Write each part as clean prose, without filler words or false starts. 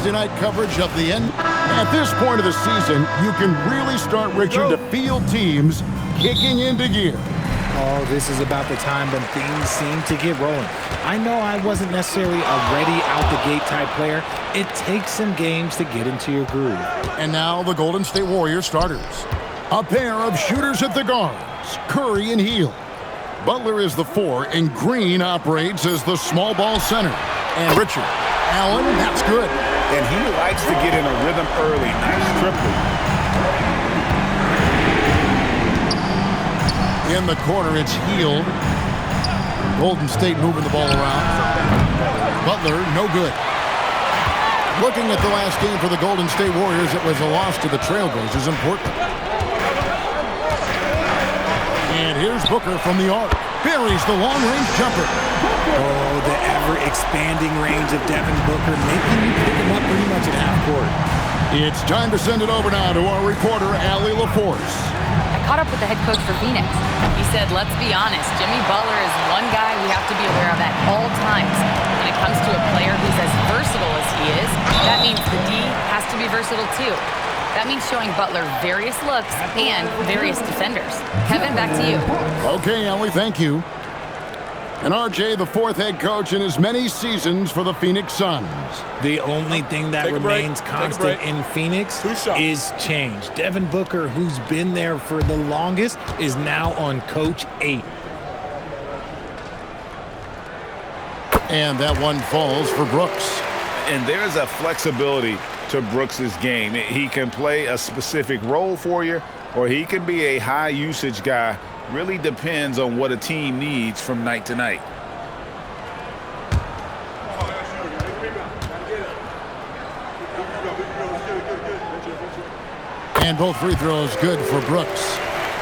Thursday night coverage of the end. At this point of the season, you can really start, Richard, to feel teams kicking into gear. Oh, this is about the time when things seem to get rolling. I know I wasn't necessarily a ready out-the-gate type player. It takes some games to get into your groove. And now the Golden State Warriors starters. A pair of shooters at the guards, Curry and Hield. Butler is the 4, and Green operates as the small ball center. And Richard, Allen, that's good. And he likes to get in a rhythm early. Nice triple. In the corner, it's Hield. Golden State moving the ball around. Butler, no good. Looking at the last game for the Golden State Warriors, it was a loss to the Trailblazers in Portland. And here's Booker from the arc. Buries the long-range jumper. Oh, the ever-expanding range of Devin Booker, making you pick him up pretty much at half court. It's time to send it over now to our reporter, Allie LaForce. I caught up with the head coach for Phoenix. He said, let's be honest, Jimmy Butler is one guy we have to be aware of at all times. When it comes to a player who's as versatile as he is, that means the D has to be versatile too. That means showing Butler various looks and various defenders. Kevin, back to you. Okay, Ellie, thank you. And RJ, the 4th head coach in as many seasons for the Phoenix Suns. The only thing that remains constant in Phoenix is change. Devin Booker, who's been there for the longest, is now on Coach 8. And that one falls for Brooks. And there's a flexibility to Brooks's game. He can play a specific role for you, or he can be a high-usage guy. Really depends on what a team needs from night to night. And both free throws good for Brooks.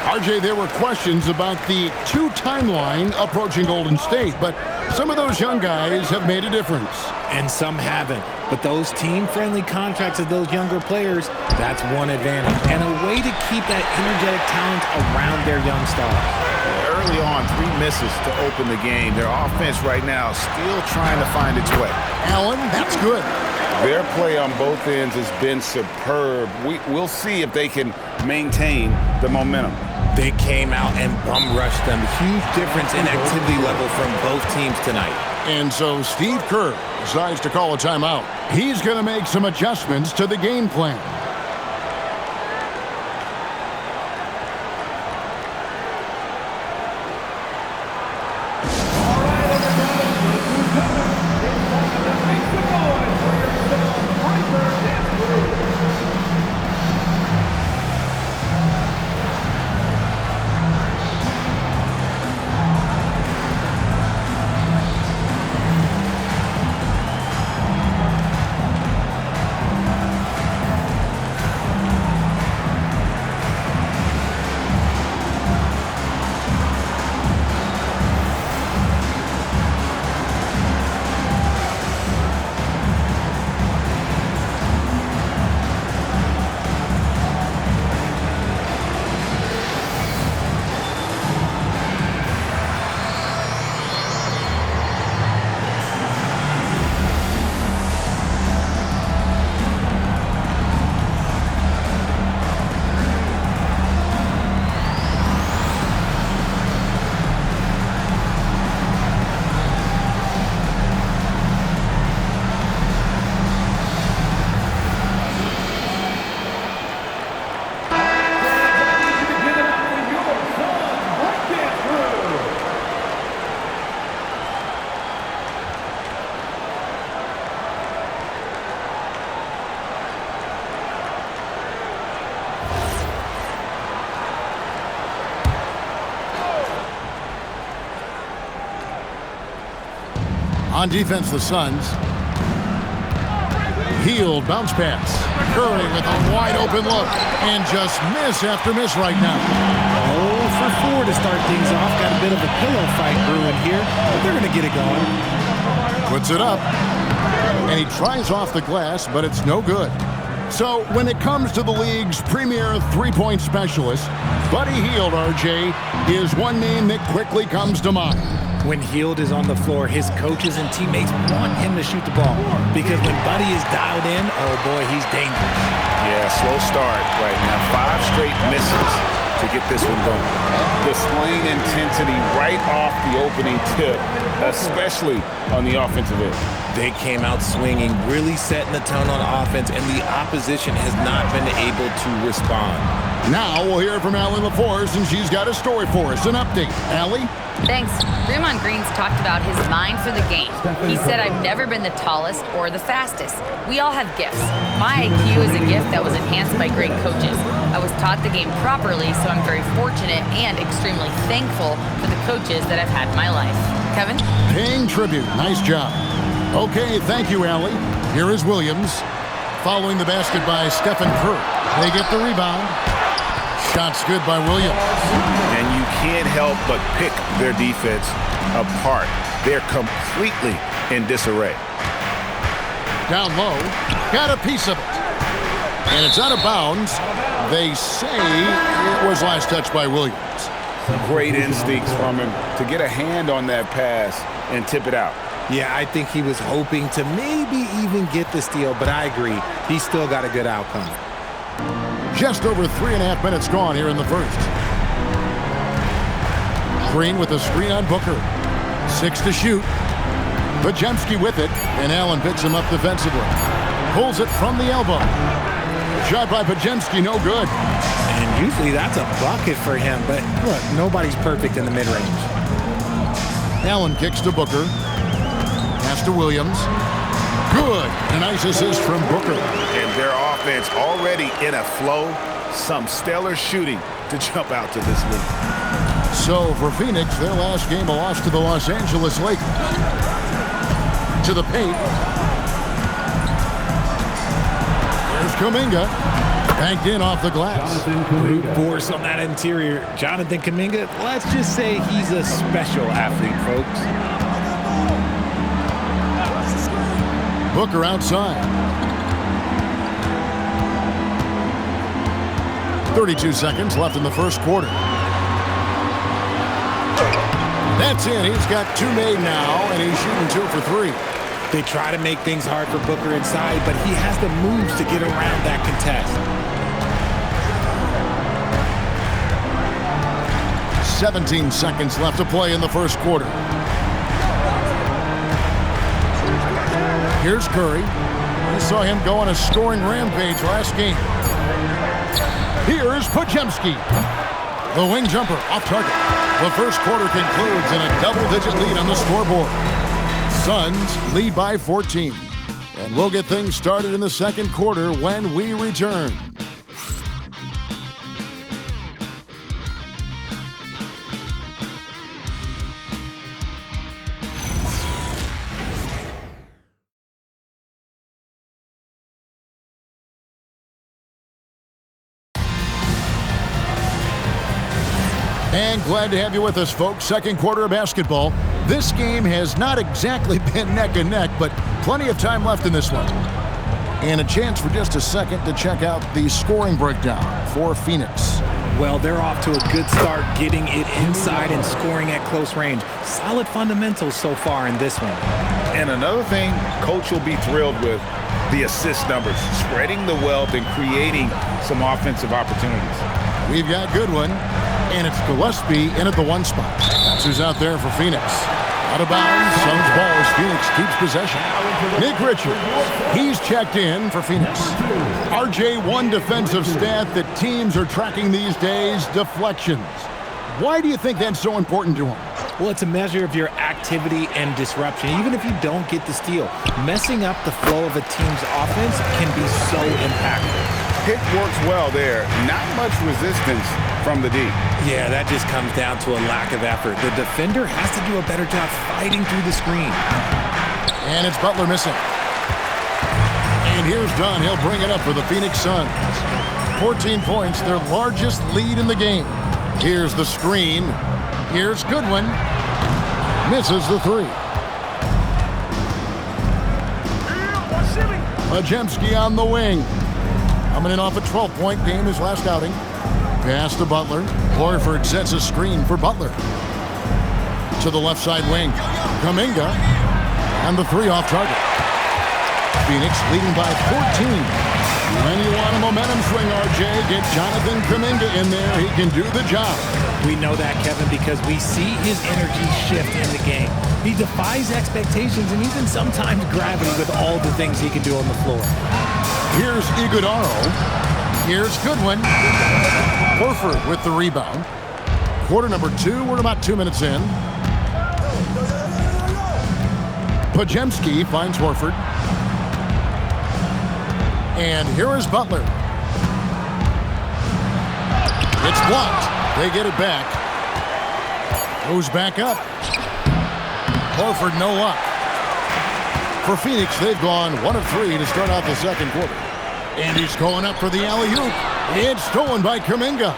RJ, there were questions about the 2 timeline approaching Golden State, but some of those young guys have made a difference. And some haven't. But those team-friendly contracts of those younger players, that's one advantage. And a way to keep that energetic talent around their young stars. Early on, 3 misses to open the game. Their offense right now still trying to find its way. Allen, that's good. Their play on both ends has been superb. We'll see if they can maintain the momentum. They came out and bum-rushed them. Huge difference in activity level from both teams tonight. And so Steve Kerr decides to call a timeout. He's going to make some adjustments to the game plan. On defense, the Suns. Hield, bounce pass. Curry with a wide-open look. And just miss after miss right now. 0 for 4 to start things off. Got a bit of a pillow fight brewing here, but they're going to get it going. Puts it up. And he tries off the glass, but it's no good. So when it comes to the league's premier three-point specialist, Buddy Hield, RJ, is one name that quickly comes to mind. When Hield is on the floor, his coaches and teammates want him to shoot the ball because when Buddy is dialed in, oh boy, he's dangerous. Yeah, slow start right now. 5 straight misses to get this one going. Displaying intensity right off the opening tip, especially on the offensive end. They came out swinging, really setting the tone on offense, and the opposition has not been able to respond. Now we'll hear from Allie LaForce, and she's got a story for us. An update. Allie? Thanks. Draymond Green's talked about his mind for the game. He said, I've never been the tallest or the fastest. We all have gifts. My IQ is a gift that was enhanced by great coaches. I was taught the game properly, so I'm very fortunate and extremely thankful for the coaches that I've had in my life. Kevin? Paying tribute. Nice job. Okay, thank you, Allie. Here is Williams. Following the basket by Stephen Curry. They get the rebound. Shots good by Williams. And you can't help but pick their defense apart. They're completely in disarray. Down low. Got a piece of it. And it's out of bounds. They say it was last touched by Williams. Great instincts from him to get a hand on that pass and tip it out. Yeah, I think he was hoping to maybe even get the steal, but I agree. He still got a good outcome. Just over 3.5 minutes gone here in the first. Green with a screen on Booker. 6 to shoot. Podziemski with it, and Allen picks him up defensively. Pulls it from the elbow. Shot by Podziemski, no good. And usually that's a bucket for him, but look, nobody's perfect in the mid-range. Allen kicks to Booker. Pass to Williams. Good. A nice assist from Booker. And their offense already in a flow. Some stellar shooting to jump out to this lead. So for Phoenix, their last game a loss to the Los Angeles Lakers. To the paint. There's Kuminga. Banked in off the glass. Brute force on that interior. Jonathan Kuminga, let's just say he's a special athlete, folks. Booker outside. 32 seconds left in the first quarter. That's in. He's got 2 made now, and he's shooting 2 for 3. They try to make things hard for Booker inside, but he has the moves to get around that contest. 17 seconds left to play in the first quarter. Here's Curry. We saw him go on a scoring rampage last game. Here's Podziemski. The wing jumper off target. The first quarter concludes in a double-digit lead on the scoreboard. Suns lead by 14. And we'll get things started in the second quarter when we return. And glad to have you with us, folks. Second quarter of basketball. This game has not exactly been neck and neck, but plenty of time left in this one. And a chance for just a second to check out the scoring breakdown for Phoenix. Well, they're off to a good start getting it inside and scoring at close range. Solid fundamentals so far in this one. And another thing Coach will be thrilled with, the assist numbers, spreading the wealth and creating some offensive opportunities. We've got Goodwin, and it's Gillespie in at the 1 spot. That's who's out there for Phoenix. Out of bounds, Suns ball as Phoenix keeps possession. Nick Richards, he's checked in for Phoenix. RJ, one defensive stat that teams are tracking these days, deflections. Why do you think that's so important to him? Well, it's a measure of your activity and disruption, even if you don't get the steal. Messing up the flow of a team's offense can be so impactful. Pick works well there. Not much resistance from the D. Yeah, that just comes down to a lack of effort. The defender has to do a better job fighting through the screen. And it's Butler missing. And here's Dunn. He'll bring it up for the Phoenix Suns. 14 points, their largest lead in the game. Here's the screen. Here's Goodwin. Misses the 3. Podziemski on the wing. Coming in off a 12-point game his last outing. Pass to Butler. Horford sets a screen for Butler. to the left side wing. Kuminga, and the three off target. Phoenix leading by 14. When you want a momentum swing, RJ, get Jonathan Kuminga in there. He can do the job. We know that, Kevin, because we see his energy shift in the game. He defies expectations and even sometimes gravity with all the things he can do on the floor. Here's Iguodala. Here's Goodwin. Horford with the rebound. Quarter number 2. We're about 2 minutes in. Podziemski finds Horford. And here is Butler. It's blocked. They get it back. Goes back up. Horford no luck. For Phoenix, they've gone 1 of 3 to start out the second quarter. And he's going up for the alley-oop. It's stolen by Kuminga.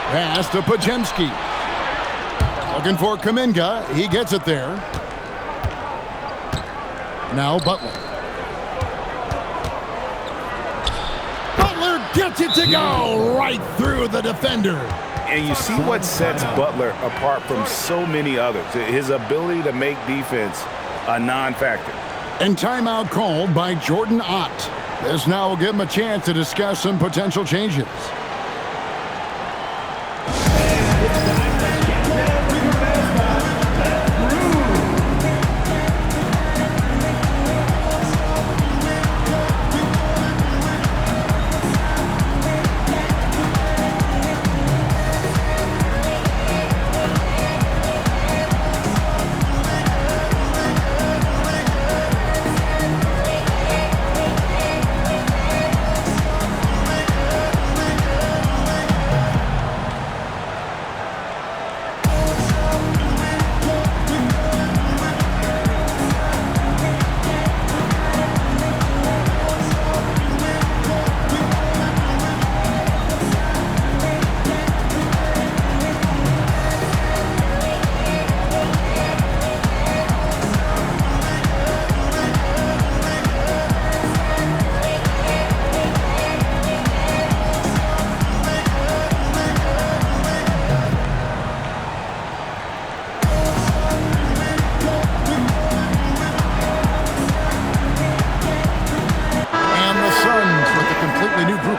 Pass to Podziemski. Looking for Kuminga. He gets it there. Now Butler. Butler gets it to go right through the defender. And you see what sets Butler apart from so many others. His ability to make defense a non-factor. And timeout called by Jordan Ott. This now will give him a chance to discuss some potential changes.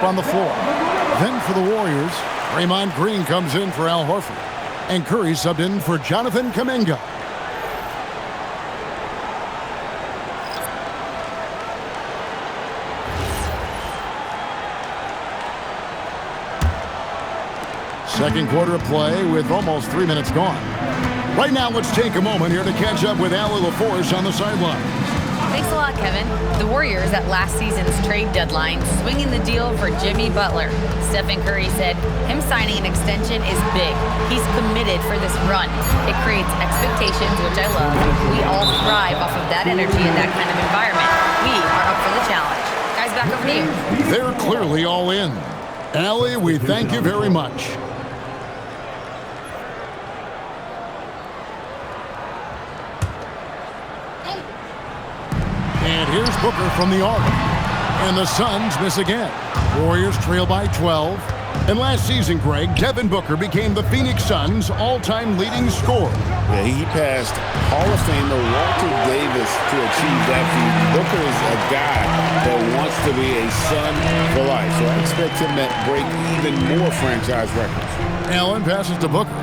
On the floor. Then for the Warriors, Draymond Green comes in for Al Horford. And Curry subbed in for Jonathan Kuminga. Second quarter of play with almost 3 minutes gone. Right now, let's take a moment here to catch up with Allie LaForce on the sideline. Thanks a lot, Kevin. The Warriors at last season's trade deadline swinging the deal for Jimmy Butler. Stephen Curry said him signing an extension is big. He's committed for this run. It creates expectations, which I love. We all thrive off of that energy and that kind of environment. We are up for the challenge. Guys, back over to you. They're clearly all in. Allie, we thank you very much. And here's Booker from the arc. And the Suns miss again. Warriors trail by 12. And last season, Greg, Devin Booker became the Phoenix Suns' all-time leading scorer. Yeah, he passed Hall of Famer Walter Davis to achieve that feat. Booker is a guy that wants to be a Sun for life. So I expect him to break even more franchise records. Allen passes to Booker.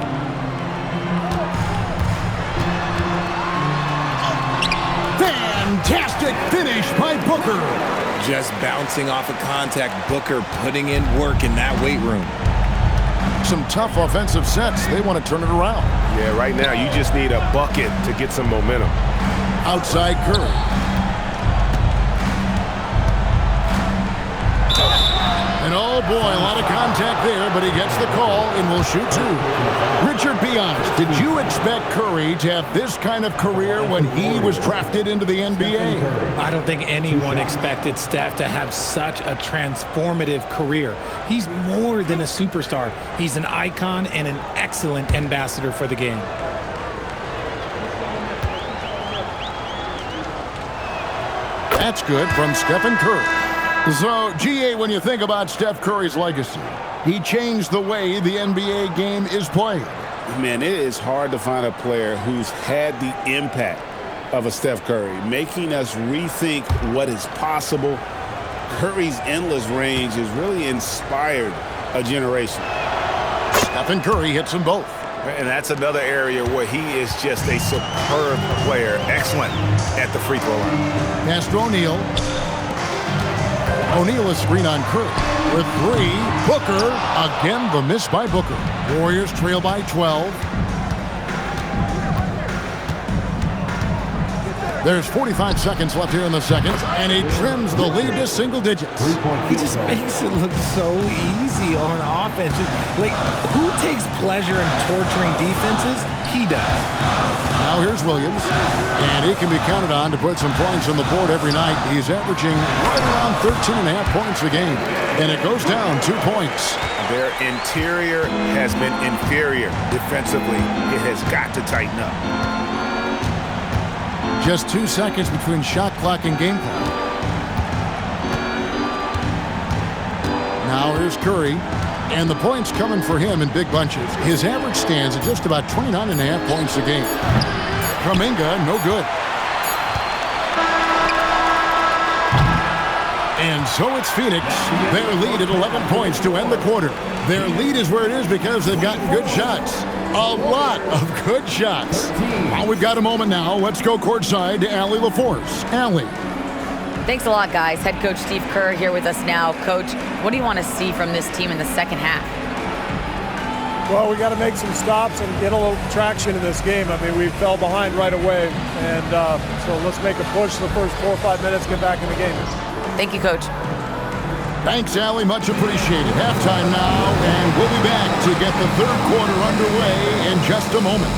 Fantastic finish by Booker. Just bouncing off of contact, Booker putting in work in that weight room. Some tough offensive sets. They want to turn it around. Yeah, right now you just need a bucket to get some momentum. Outside Curry. And oh boy, a lot of contact there, but he gets the call and will shoot two. Richard, be honest, did you expect Curry to have this kind of career when he was drafted into the NBA? I don't think anyone expected Steph to have such a transformative career. He's more than a superstar. He's an icon and an excellent ambassador for the game. That's good from Stephen Curry. So, GA, when you think about Steph Curry's legacy, he changed the way the NBA game is played. Man, it is hard to find a player who's had the impact of a Steph Curry, making us rethink what is possible. Curry's endless range has really inspired a generation. Stephen Curry hits them both. And that's another area where he is just a superb player. Excellent at the free throw line. Pass to O'Neal. O'Neal is screen on Curry. With 3, Booker. Again, the miss by Booker. Warriors trail by 12. There's 45 seconds left here in the second, and he trims the lead to single digits. He just makes it look so easy on offense. Like, who takes pleasure in torturing defenses? He does. Now here's Williams, and he can be counted on to put some points on the board every night. He's averaging right around 13.5 points a game, and it goes down 2 points. Their interior has been inferior defensively. It has got to tighten up. Just 2 seconds between shot clock and game clock. Now here's Curry, and the points coming for him in big bunches. His average stands at just about 29.5 points a game. Kuminga, no good. And so it's Phoenix. Their lead at 11 points to end the quarter. Their lead is where it is because they've gotten good shots. A lot of good shots. Well, we've got a moment now. Let's go courtside to Allie LaForce. Allie. Thanks a lot, guys. Head coach Steve Kerr here with us now. Coach, what do you want to see from this team in the second half? Well, we got to make some stops and get a little traction in this game. I mean, we fell behind right away, and so let's make a push the first 4 or 5 minutes, get back in the game. Thank you, Coach. Thanks, Allie. Much appreciated. Halftime now, and we'll be back to get the third quarter underway in just a moment.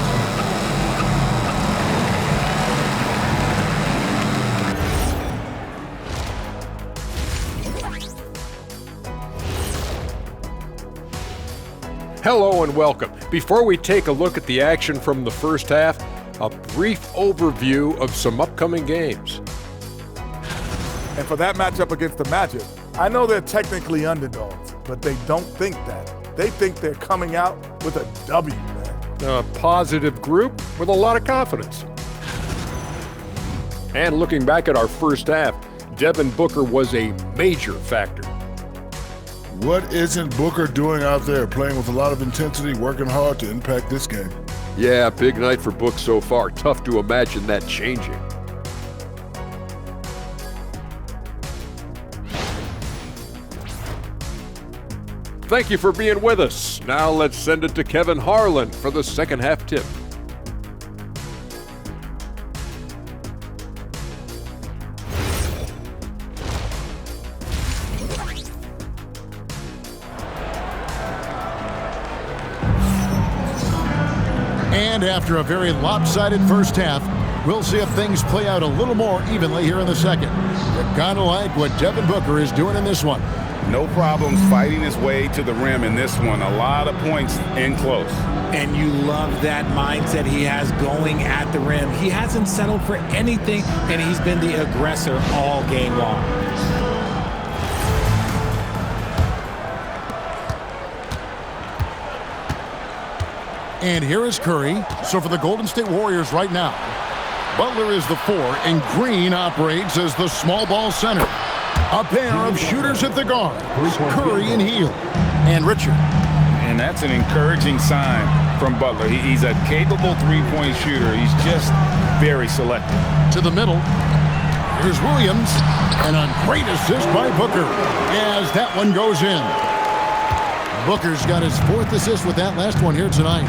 Hello and welcome. Before we take a look at the action from the first half, a brief overview of some upcoming games. And for that matchup against the Magic, I know they're technically underdogs, but they don't think that. They think they're coming out with a W, man. A positive group with a lot of confidence. And looking back at our first half, Devin Booker was a major factor. What isn't Booker doing out there, playing with a lot of intensity, working hard to impact this game? Yeah, big night for Book so far. Tough to imagine that changing. Thank you for being with us. Now let's send it to Kevin Harlan for the second half tip. And after a very lopsided first half, we'll see if things play out a little more evenly here in the second. You're gonna like what Devin Booker is doing in this one. No problems fighting his way to the rim in this one. A lot of points in close. And you love that mindset he has going at the rim. He hasn't settled for anything, and he's been the aggressor all game long. And here is Curry. So for the Golden State Warriors right now, Butler is the 4, and Green operates as the small ball center. A pair of shooters at the guards, Curry and Hield, and Richard. And that's an encouraging sign from Butler. He's a capable three-point shooter. He's just very selective. To the middle, here's Williams, and a great assist by Booker as that one goes in. Booker's got his 4th assist with that last one here tonight.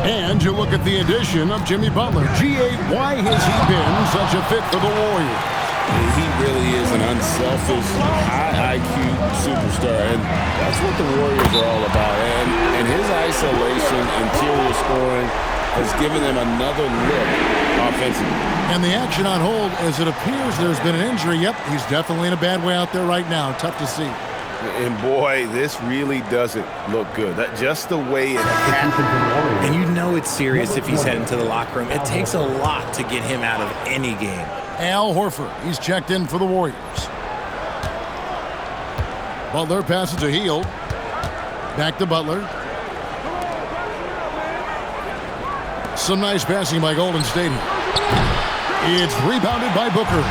And you look at the addition of Jimmy Butler. G8, why has he been such a fit for the Warriors? He really is an unselfish, high IQ superstar, and that's what the Warriors are all about. And his isolation, interior scoring, has given them another look offensively. And the action on hold, as it appears there's been an injury. Yep, he's definitely in a bad way out there right now. Tough to see. And boy, this really doesn't look good. Just the way it happened. And you know it's serious if he's heading to the locker room. It takes a lot to get him out of any game. Al Horford, he's checked in for the Warriors. Butler passes to Hield. Back to Butler. Some nice passing by Golden State. It's rebounded by Booker.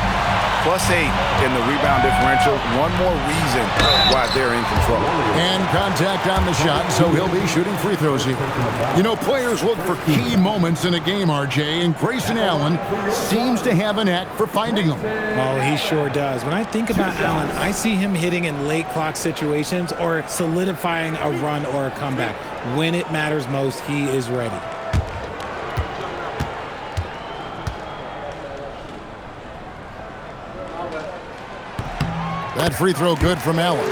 +8 in the rebound differential. One more reason why they're in control. And contact on the shot, so he'll be shooting free throws here. You know, players look for key moments in a game, RJ, and Grayson Allen seems to have a knack for finding them. Oh, he sure does. When I think about Allen, I see him hitting in late clock situations or solidifying a run or a comeback. When it matters most, he is ready. That free throw good from Allen.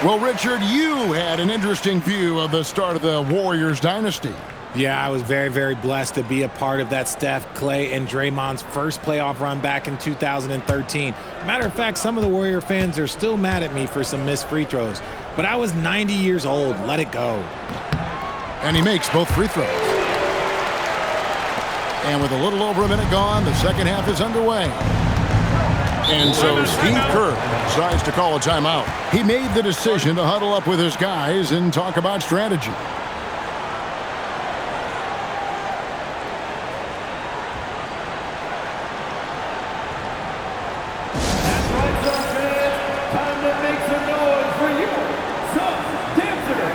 Well, Richard, you had an interesting view of the start of the Warriors dynasty. Yeah, I was very, very blessed to be a part of that Steph, Clay, and Draymond's first playoff run back in 2013. Matter of fact, some of the Warrior fans are still mad at me for some missed free throws. But I was 90 years old. Let it go. And he makes both free throws. And with a little over a minute gone, the second half is underway. And so Steve Kerr decides to call a timeout. He made the decision to huddle up with his guys and talk about strategy. Time to make some noise for you, Suns Dancer.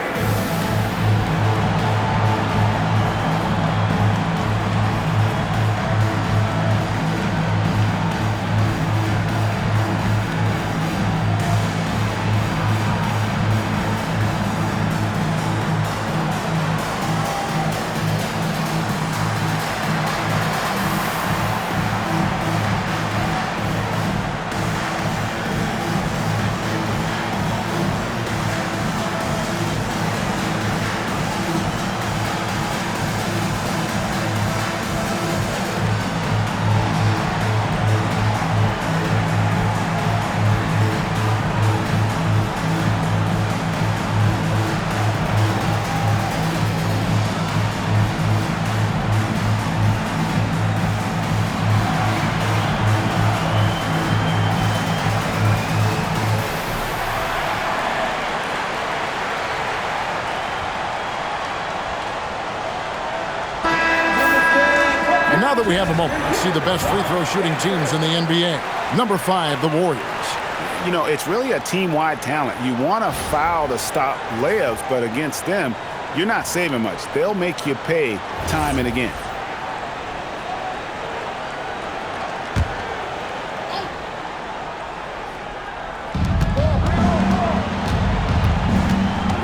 Now that we have a moment, let's see the best free throw shooting teams in the NBA. Number 5, the Warriors. You know, it's really a team-wide talent. You want to foul to stop layups, but against them, you're not saving much. They'll make you pay time and again.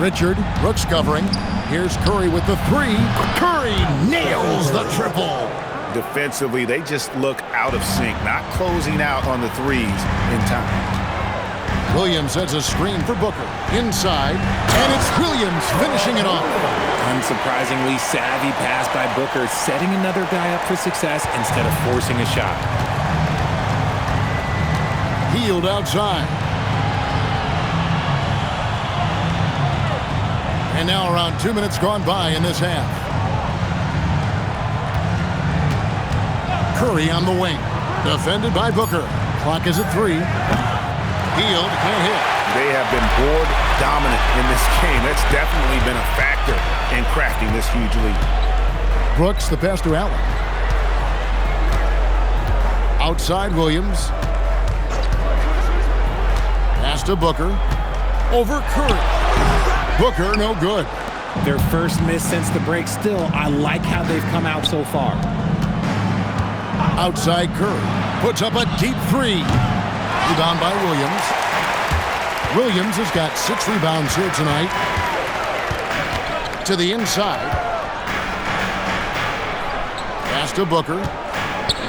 Richard, Brooks covering. Here's Curry with the 3. Curry nails the triple. Defensively, they just look out of sync, not closing out on the threes in time. Williams sets a screen for Booker. Inside, and it's Williams finishing it off. Unsurprisingly savvy pass by Booker, setting another guy up for success instead of forcing a shot. Healed outside. And now around 2 minutes gone by in this half. Curry on the wing. Defended by Booker. Clock is at 3. Healed, can't hit. They have been board dominant in this game. That's definitely been a factor in crafting this huge lead. Brooks, the pass to Allen. Outside Williams. Pass to Booker. Over Curry. Booker, no good. Their first miss since the break. Still, I like how they've come out so far. Outside Curry. Puts up a deep 3. Rebound by Williams. Williams has got 6 rebounds here tonight. To the inside. Pass to Booker.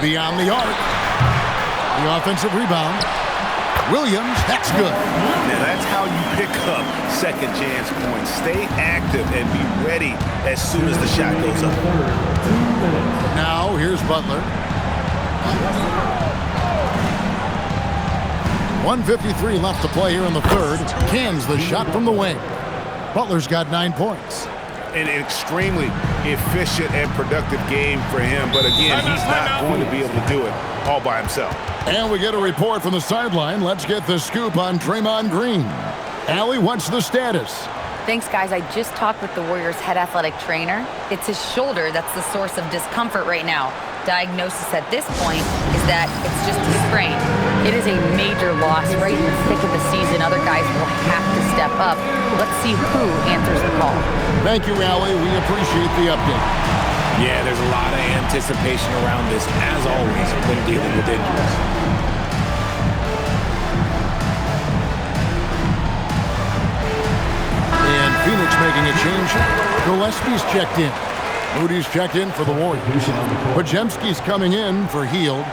Beyond the arc. The offensive rebound. Williams, that's good. Now that's how you pick up second chance points. Stay active and be ready as soon as the shot goes up. Now here's Butler. 1:53 left to play here in the third. Cans the shot from the wing. Butler's got 9 points. An extremely efficient and productive game for him, but again, he's not going to be able to do it all by himself. And we get a report from the sideline. Let's get the scoop on Draymond Green. Allie, what's the status? Thanks, guys. I just talked with the Warriors' head athletic trainer. It's his shoulder that's the source of discomfort right now. Diagnosis at this point is that it's just a sprain. It is a major loss right in the thick of the season. Other guys will have to step up. Let's see who answers the call. Thank you, Allie. We appreciate the update. Yeah, there's a lot of anticipation around this, as always, when dealing with injuries. And Phoenix making a change. Gillespie's checked in. Moody's checked in for the Warriors. Podziemski's coming in for Hield.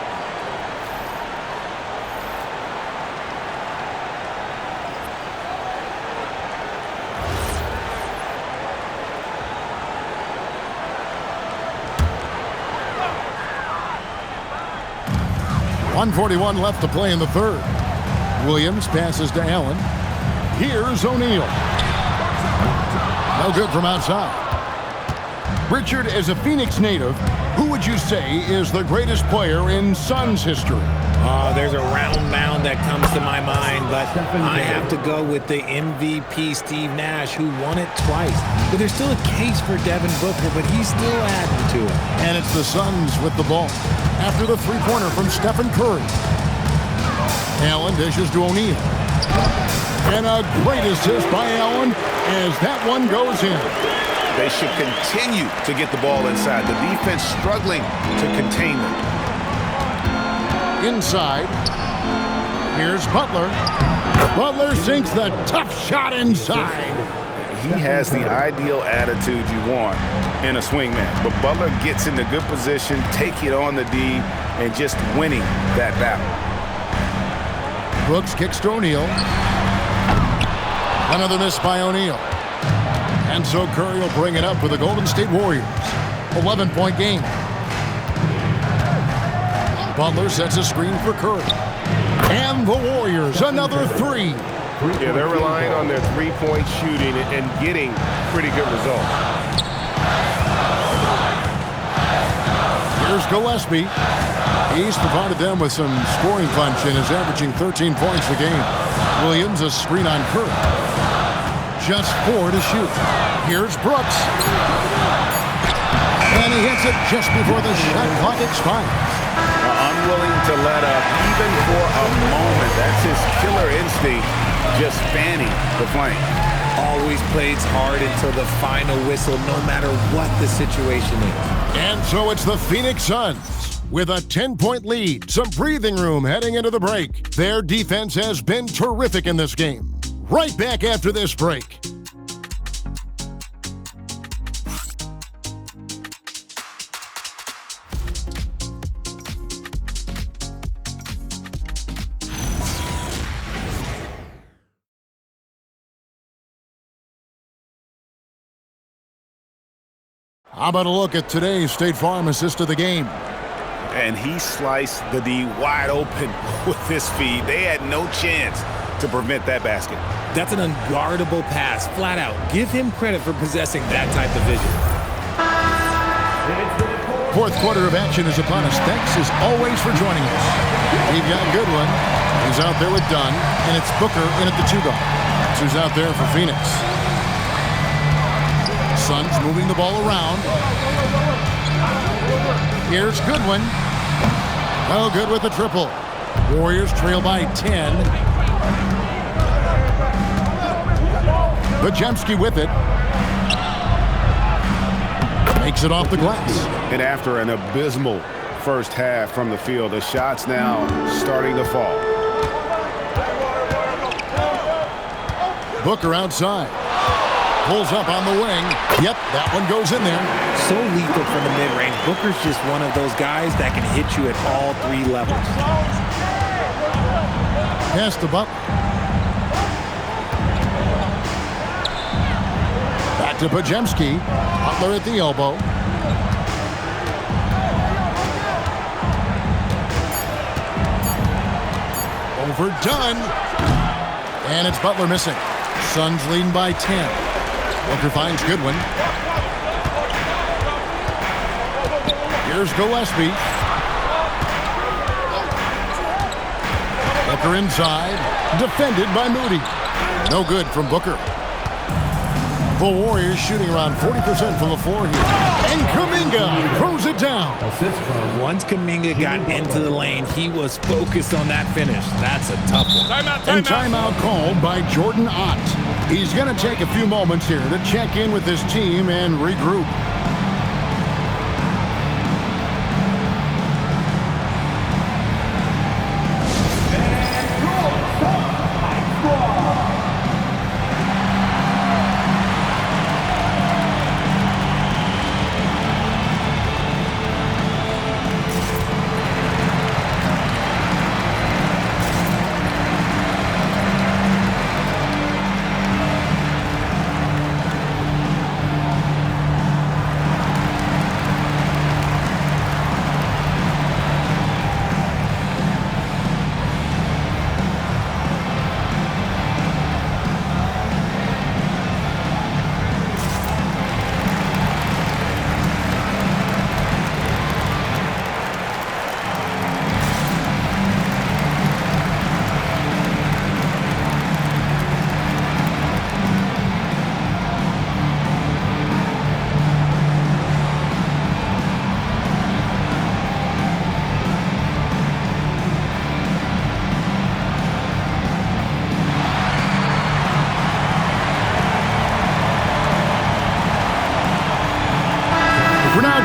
.141 left to play in the third. Williams passes to Allen. Here's O'Neal. No good from outside. Richard, as a Phoenix native, who would you say is the greatest player in Suns history? There's a round mound that comes to my mind, but I have to go with the MVP Steve Nash, who won it twice. But there's still a case for Devin Booker, but he's still adding to it. And it's the Suns with the ball after the three-pointer from Stephen Curry. Allen dishes to O'Neal. And a great assist by Allen as that one goes in. They should continue to get the ball inside. The defense struggling to contain them. Inside. Here's Butler. Butler sinks the tough shot inside. He has the ideal attitude you want in a swingman. But Butler gets into good position, taking it on the D, and just winning that battle. Brooks kicks to O'Neal. Another miss by O'Neal. And so Curry will bring it up for the Golden State Warriors. 11-point game. Butler sets a screen for Curry. And the Warriors, another three. Yeah, they're relying on their three-point shooting and getting pretty good results. Here's Gillespie. He's provided them with some scoring punch and is averaging 13 points a game. Williams, a screen on Curry. Just 4 to shoot. Here's Brooks. And he hits it just before the shot clock expires. Unwilling to let up even for a moment. That's his killer instinct, just fanning the flame. Always plays hard until the final whistle, no matter what the situation is. And so it's the Phoenix Suns with a 10-point lead. Some breathing room heading into the break. Their defense has been terrific in this game. Right back after this break. How about a look at today's State Farm assist of the game? And he sliced the D wide open with his feed. They had no chance to prevent that basket. That's an unguardable pass, flat out. Give him credit for possessing that type of vision. Fourth quarter of action is upon us. Thanks as always for joining us. We've got Goodwin. He's out there with Dunn, and it's Booker in at the 2-guard. Who's out there for Phoenix. Suns moving the ball around. Here's Goodwin. Oh, good with the triple. Warriors trail by 10. Podziemski with it. Makes it off the glass. And after an abysmal first half from the field, the shots now starting to fall. Booker outside. Pulls up on the wing. Yep, that one goes in there. So lethal from the mid-range. Booker's just one of those guys that can hit you at all 3 levels. Pass to Butler. Back to Podziemski. Butler at the elbow. Overdone. And it's Butler missing. Suns leading by 10. Booker finds Goodwin. Here's Gillespie. Booker inside. Defended by Moody. No good from Booker. The Warriors shooting around 40% from the floor here. And Kuminga throws it down. Once Kuminga got into the lane, he was focused on that finish. That's a tough one. And timeout called by Jordan Ott. He's going to take a few moments here to check in with his team and regroup.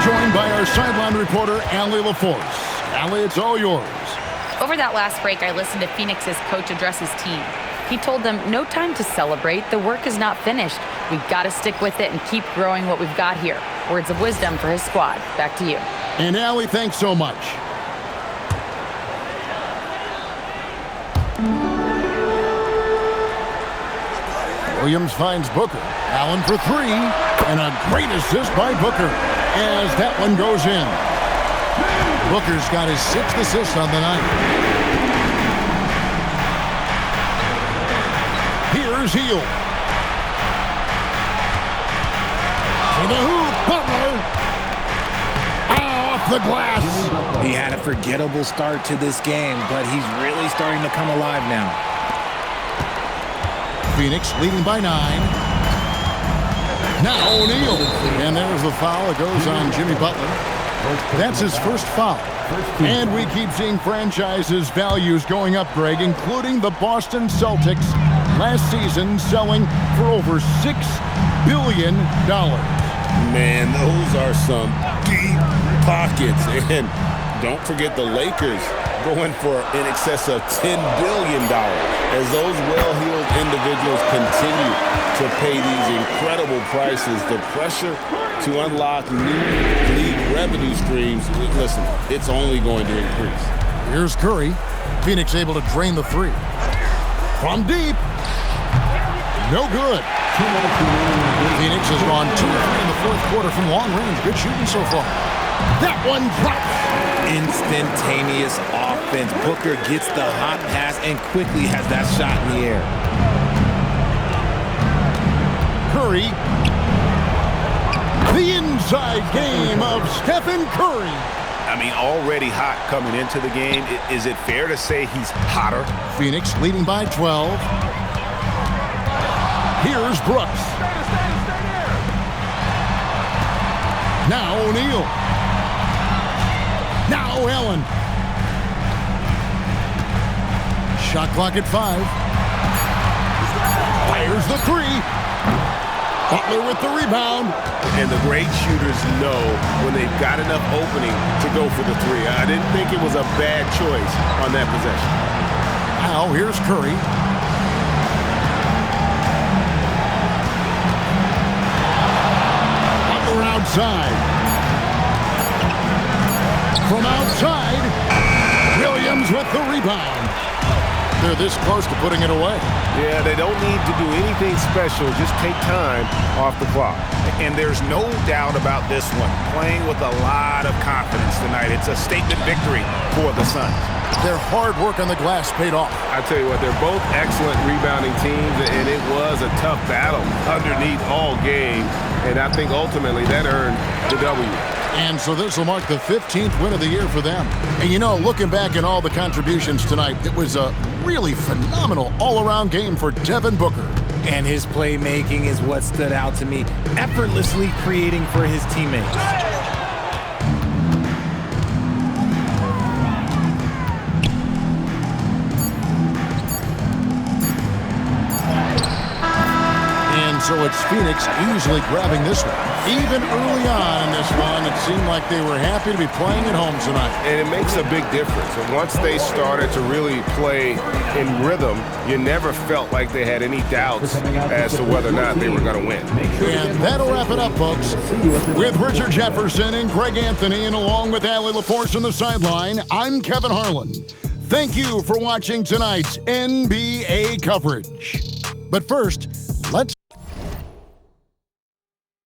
Joined by our sideline reporter, Allie LaForce. Allie, it's all yours. Over that last break, I listened to Phoenix's coach address his team. He told them, no time to celebrate. The work is not finished. We've got to stick with it and keep growing what we've got here. Words of wisdom for his squad. Back to you. And Allie, thanks so much. Williams finds Booker. Allen for three. And a great assist by Booker as that one goes in. Booker's got his 6th assist on the night. Here's Hield. To the hoop, Butler. Off the glass. He had a forgettable start to this game, but he's really starting to come alive now. Phoenix leading by 9. Now O'Neal. And there's the foul. It goes on Jimmy Butler. That's his first foul. And we keep seeing franchises' values going up, Greg, including the Boston Celtics last season selling for over $6 billion. Man, those are some deep pockets. And don't forget the Lakers going for in excess of $10 billion as those well-heeled individuals continue to pay these incredible prices. The pressure to unlock new league revenue streams, listen, it's only going to increase. Here's Curry. Phoenix able to drain the three. From deep. No good. Phoenix has gone 2 of 3 in the fourth quarter from long range. Good shooting so far. That one drops. Instantaneous offense. Booker gets the hot pass and quickly has that shot in the air. Curry. The inside game of Stephen Curry. I mean, already hot coming into the game. Is it fair to say he's hotter? Phoenix leading by 12. Here's Brooks. Now O'Neal. Now Allen. Shot clock at 5. Fires the three. Butler with the rebound. And the great shooters know when they've got enough opening to go for the three. I didn't think it was a bad choice on that possession. Now here's Curry. Butler outside. From outside, Williams with the rebound. They're this close to putting it away. Yeah, they don't need to do anything special. Just take time off the clock. And there's no doubt about this one. Playing with a lot of confidence tonight. It's a statement victory for the Suns. Their hard work on the glass paid off. I tell you what, they're both excellent rebounding teams, and it was a tough battle underneath all game. And I think ultimately that earned the W. And so this will mark the 15th win of the year for them. And you know, looking back at all the contributions tonight, it was a really phenomenal all-around game for Devin Booker. And his playmaking is what stood out to me, effortlessly creating for his teammates. So it's Phoenix easily grabbing this one. Even early on in this one, it seemed like they were happy to be playing at home tonight. And it makes a big difference. And once they started to really play in rhythm, you never felt like they had any doubts as to whether or not they were going to win. And that'll wrap it up, folks. With Richard Jefferson and Greg Anthony, and along with Allie LaForce on the sideline, I'm Kevin Harlan. Thank you for watching tonight's NBA coverage. But first,